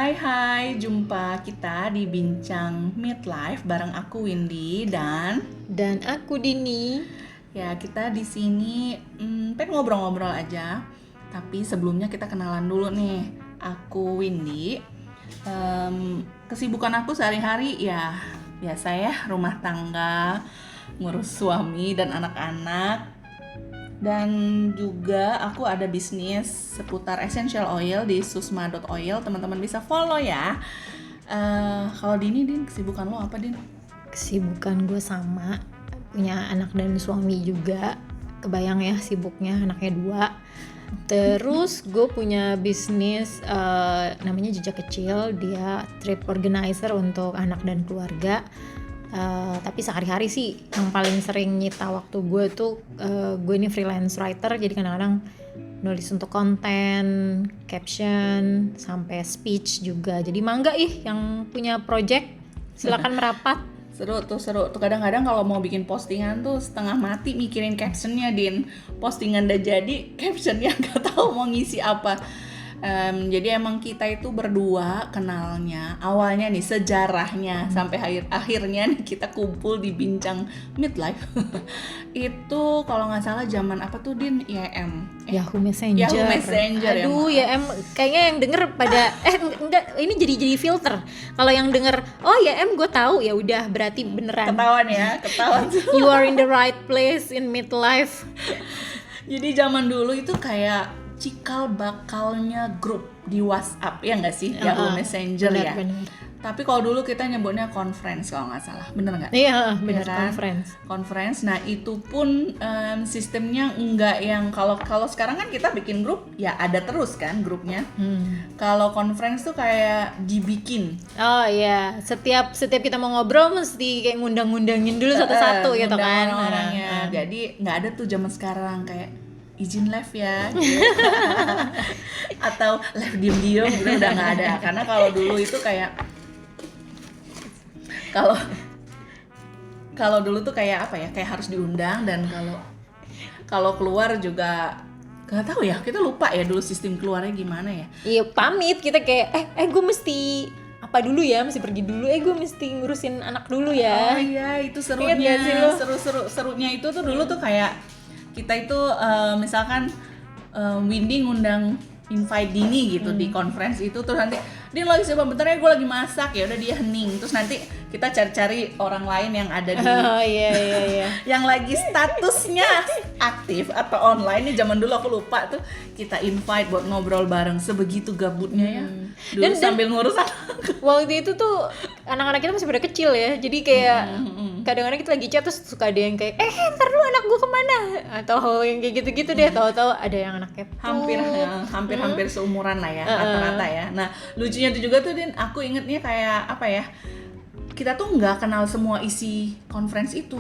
Hai, jumpa kita di Bincang Midlife bareng aku Windy Dan aku Dini. ya kita di sini pengen ngobrol-ngobrol aja. Tapi sebelumnya kita kenalan dulu nih. Aku Windy. Kesibukan aku sehari-hari ya biasa ya, rumah tangga, ngurus suami dan anak-anak. Dan juga aku ada bisnis seputar essential oil di susma.oil, teman-teman bisa follow ya. Kalau Din, kesibukan lo apa Din? Kesibukan gue sama, punya anak dan suami juga. Kebayang ya sibuknya, anaknya 2. Terus gue punya bisnis namanya Jejak Kecil. Dia trip organizer untuk anak dan keluarga. Tapi sehari-hari sih yang paling sering nyita waktu gue tuh gue ini freelance writer, jadi kadang-kadang nulis untuk konten, caption, sampai speech juga. Jadi mangga yang punya project silakan merapat. Seru tuh. Kadang-kadang kalau mau bikin postingan tuh setengah mati mikirin captionnya Din. Postingan udah jadi, captionnya nggak tahu mau ngisi apa. Jadi emang kita itu berdua kenalnya awalnya nih sejarahnya sampai akhirnya nih kita kumpul di Bincang Midlife. Itu kalau nggak salah zaman apa tuh Din? Yahoo Messenger. Aduh ya kayaknya yang denger pada enggak, ini jadi filter. Kalau yang denger gue tahu, ya udah berarti beneran. Ketahuan. You are in the right place in midlife. Jadi zaman dulu itu kayak cikal bakalnya grup di WhatsApp, ya nggak sih? Yahoo Messenger ya. Bener. Tapi kalau dulu kita nyebutnya conference kalau nggak salah, bener nggak? Iya bener kan? Conference. Nah itu pun sistemnya nggak yang kalau sekarang kan kita bikin grup ya ada terus kan grupnya. Kalau conference tuh kayak dibikin. Oh iya, setiap kita mau ngobrol mesti kayak ngundang-ngundangin dulu satu-satu gitu kan orang-orangnya. Jadi nggak ada tuh zaman sekarang kayak izin live ya gitu. Atau live diem-diem gitu, udah nggak ada. Karena kalau dulu itu kayak kalau dulu tuh kayak apa ya, kayak harus diundang, dan kalau keluar juga nggak tahu ya, kita lupa ya dulu sistem keluarnya gimana ya. Iya, pamit kita kayak gue mesti apa dulu ya, mesti pergi dulu, gue mesti ngurusin anak dulu ya. Oh iya, itu serunya. Serunya itu tuh dulu tuh kayak kita itu misalkan Windy ngundang invite Dini gitu di conference itu, terus nanti Din lagi siapa, bentar ya gue lagi masak, ya udah dia hening, terus nanti kita cari-cari orang lain yang ada di iya. yang lagi statusnya aktif atau online. Nih zaman dulu aku lupa tuh, kita invite buat ngobrol bareng, sebegitu gabutnya ya dulu. Dan sambil ngurus anak. Waktu itu tuh anak-anak kita masih pada kecil ya, jadi kayak kadang-kadang kita lagi chat terus suka ada yang kayak ntar dulu anak gue kemana, atau yang kayak gitu-gitu deh. Tahu-tahu ada yang anaknya hampir seumuran lah ya, rata-rata ya. Nah lucunya itu juga tuh Din, aku ingetnya kayak apa ya, kita tuh nggak kenal semua isi conference itu.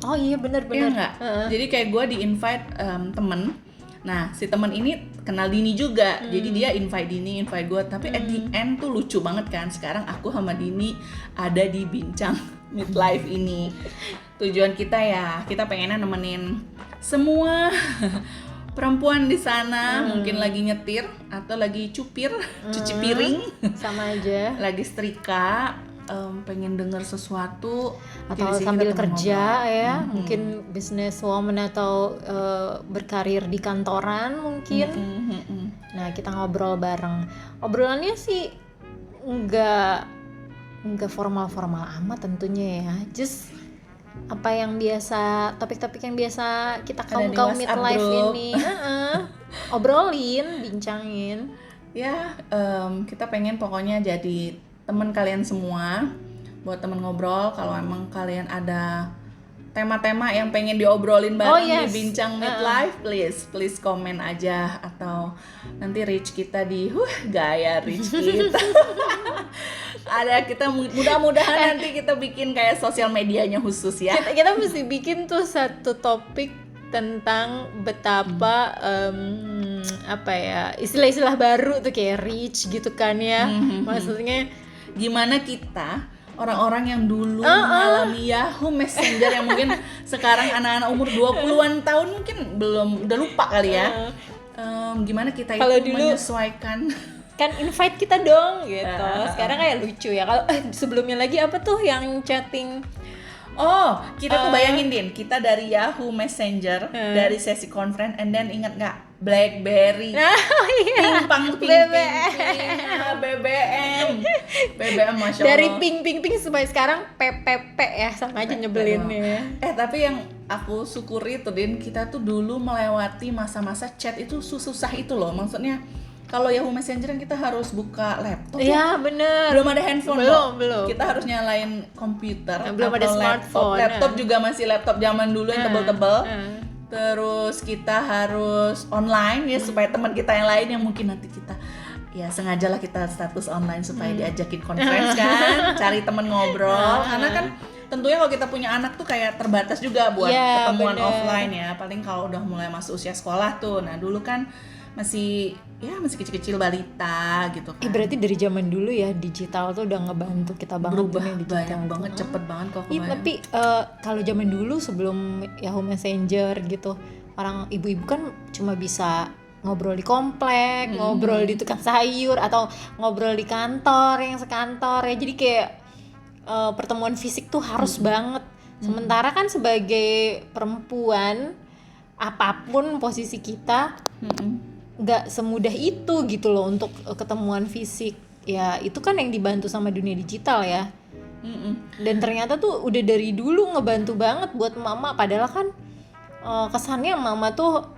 Oh iya benar. Ya nggak? Jadi kayak gue di invite temen. Nah si temen ini kenal Dini juga, jadi dia invite Dini, invite gue. Tapi at the end tuh lucu banget kan, sekarang aku sama Dini ada di Bincang Midlife ini. Tujuan kita ya, kita pengennya nemenin semua perempuan di sana, mungkin lagi nyetir atau lagi cupir, cuci piring, sama aja, lagi setrika, pengen denger sesuatu atau sambil kerja ngobrol. Ya mungkin business woman atau berkarir di kantoran mungkin. Nah kita ngobrol bareng. Obrolannya sih nggak formal-formal amat tentunya ya, just apa yang biasa, topik-topik yang biasa kita kaum midlife ini obrolin, bincangin ya. Kita pengen pokoknya jadi teman kalian semua, buat temen ngobrol. Kalau emang kalian ada tema-tema yang pengen diobrolin bareng di Bincang Midlife, please komen aja, atau nanti reach kita di gaya reach kita. Ada, kita mudah-mudahan nanti kita bikin kayak sosial medianya khusus ya. Kita mesti bikin tuh satu topik tentang betapa apa ya, istilah-istilah baru tuh kayak reach gitu kan ya. Maksudnya gimana kita orang-orang yang dulu mengalami Yahoo Messenger yang mungkin sekarang anak-anak umur 20-an tahun mungkin udah lupa kali ya. Gimana kita itu menyesuaikan kan invite kita dong gitu. Sekarang kayak lucu ya. Kalau sebelumnya lagi apa tuh yang chatting? Oh, kita tuh bayangin Din, kita dari Yahoo Messenger, dari sesi conference, and then ingat nggak BlackBerry, ping-pang tuh BBM, masya Allah. Dari ping sampai sekarang PPP ya, sama aja nyebelinnya. Tapi yang aku syukuri tuh Din, kita tuh dulu melewati masa-masa chat itu susah itu loh, maksudnya. Kalau Yahoo Messenger kan kita harus buka laptop. Iya, bener. Belum ada handphone. Belum. Kita harus nyalain komputer. Belum ada smartphone. Laptop juga masih laptop zaman dulu yang tebel-tebel. Terus kita harus online ya supaya teman kita yang lain yang mungkin nanti kita ya sengajalah kita status online supaya diajakin conference kan, cari teman ngobrol. Karena kan tentunya kalau kita punya anak tuh kayak terbatas juga buat ketemuan offline ya. Paling kalau udah mulai masuk usia sekolah tuh. Nah, dulu kan masih kecil-kecil balita gitu kan. Berarti dari zaman dulu ya digital tuh udah ngebantu kita banget. Berubah banyak banget, cepet banget kok. Iya, tapi kalau zaman dulu sebelum Yahoo Messenger gitu, orang ibu-ibu kan cuma bisa ngobrol di komplek, ngobrol di tukang sayur atau ngobrol di kantor yang sekantor ya. Jadi kayak pertemuan fisik tuh harus banget. Sementara kan sebagai perempuan apapun posisi kita nggak semudah itu gitu loh untuk ketemuan fisik ya. Itu kan yang dibantu sama dunia digital ya. Dan ternyata tuh udah dari dulu ngebantu banget buat mama, padahal kan kesannya mama tuh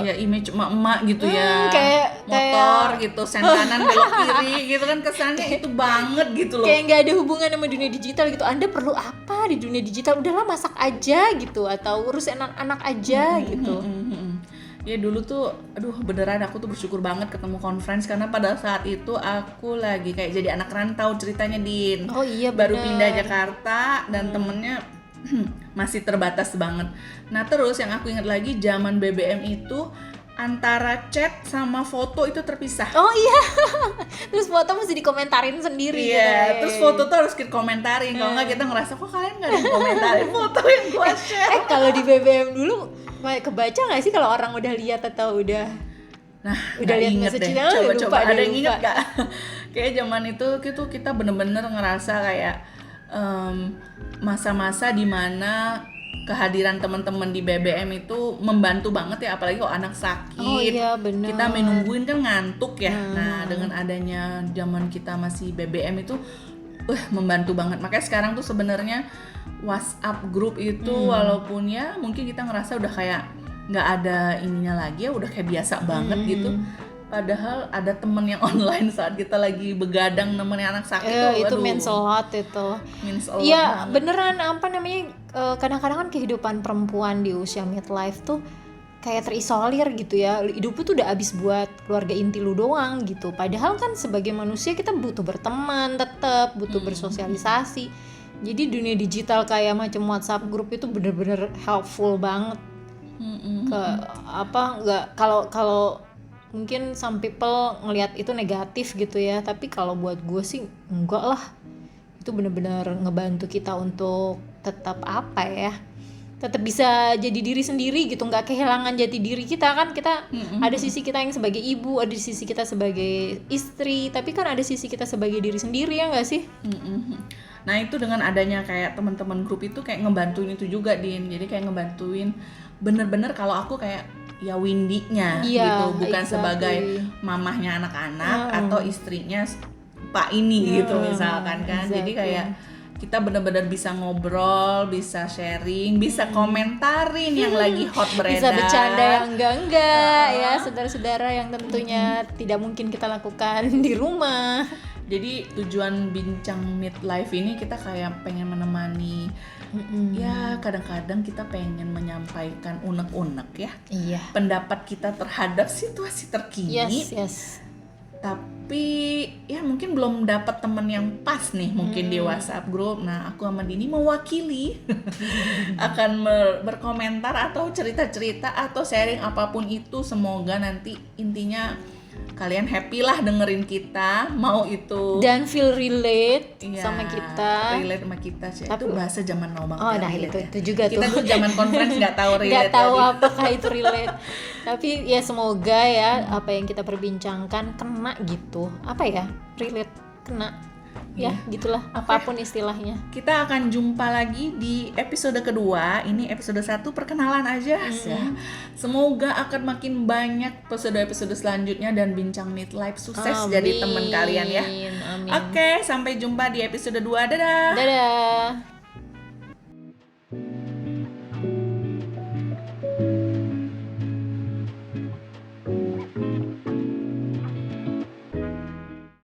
ya image emak-emak gitu ya, kayak motor gitu, sen kanan belok kiri gitu kan, kesannya itu banget gitu loh. Kayak nggak ada hubungan sama dunia digital gitu. Anda perlu apa di dunia digital? Udahlah masak aja gitu, atau urus anak-anak aja gitu. Ya dulu tuh, aduh beneran aku tuh bersyukur banget ketemu conference karena pada saat itu aku lagi kayak jadi anak rantau ceritanya Din. Oh iya, baru pindah Jakarta dan temennya masih terbatas banget. Nah terus yang aku ingat lagi zaman BBM itu antara chat sama foto itu terpisah. Oh iya. Terus foto mesti dikomentarin sendiri. Iya, terus foto tuh harus kita komentarin. Kalau nggak kita ngerasa kok kalian nggak ada yang komentarin foto yang gua share. Kalau di BBM dulu kebaca nggak sih kalau orang udah lihat atau udah? Nah, udah lihat inget deh. Coba ada yang inget gak? Kayak zaman itu kita bener-bener ngerasa kayak masa-masa dimana kehadiran teman-teman di BBM itu membantu banget ya, apalagi kalau anak sakit. Oh iya, benar. Kita menungguin kan ngantuk ya. Nah, dengan adanya zaman kita masih BBM itu membantu banget. Makanya sekarang tuh sebenarnya WhatsApp group itu walaupun ya mungkin kita ngerasa udah kayak nggak ada ininya lagi ya, udah kayak biasa banget gitu. Padahal ada temen yang online saat kita lagi begadang nemenin anak sakit itu means a lot itu. Iya beneran, apa namanya, kadang-kadang kan kehidupan perempuan di usia midlife tuh kayak terisolir gitu ya. Hidup tuh udah abis buat keluarga inti lu doang gitu. Padahal kan sebagai manusia kita butuh berteman, tetap butuh bersosialisasi. Jadi dunia digital kayak macam WhatsApp group itu bener-bener helpful banget. Kalau mungkin some people ngelihat itu negatif gitu ya, tapi kalau buat gue sih enggak lah. Itu benar-benar ngebantu kita untuk tetap tetap bisa jadi diri sendiri gitu, nggak kehilangan jati diri kita kan. Kita ada sisi kita yang sebagai ibu, ada sisi kita sebagai istri, tapi kan ada sisi kita sebagai diri sendiri, ya nggak sih? Nah itu dengan adanya kayak teman-teman grup itu kayak ngebantuin itu juga Din. Jadi kayak ngebantuin bener-bener kalau aku kayak ya Windy-nya gitu, bukan sebagai mamahnya anak-anak atau istrinya Pak ini gitu misalkan kan. Jadi kayak kita benar-benar bisa ngobrol, bisa sharing, bisa komentarin yang lagi hot beredar, bisa bercanda yang enggak ya, saudara-saudara yang tentunya tidak mungkin kita lakukan di rumah. Jadi tujuan bincang midlife ini kita kayak pengen menemani. Ya kadang-kadang kita pengen menyampaikan unek-unek ya, pendapat kita terhadap situasi terkini. Yes. Tapi ya mungkin belum dapat teman yang pas nih mungkin di WhatsApp group. Nah aku sama Dini mewakili akan berkomentar atau cerita-cerita atau sharing apapun itu. Semoga nanti intinya kalian happy lah dengerin kita, mau itu dan feel relate iya, sama kita. relate sama kita sih. Tapi- Itu bahasa zaman now banget. Oh, ya, nah relate ya. itu juga Kita tuh. tuh zaman conference nggak tahu relate. Nggak tahu tadi. apakah itu relate. Tapi ya semoga ya apa yang kita perbincangkan kena gitu. Apa ya? Relate, kena. Ya, gitulah apapun istilahnya. Kita akan jumpa lagi di episode kedua. Ini episode 1 perkenalan aja ya. Semoga akan makin banyak episode-episode selanjutnya dan bincang midlife sukses jadi teman kalian ya. Amin. Oke, sampai jumpa di episode 2. Dadah. Dadah.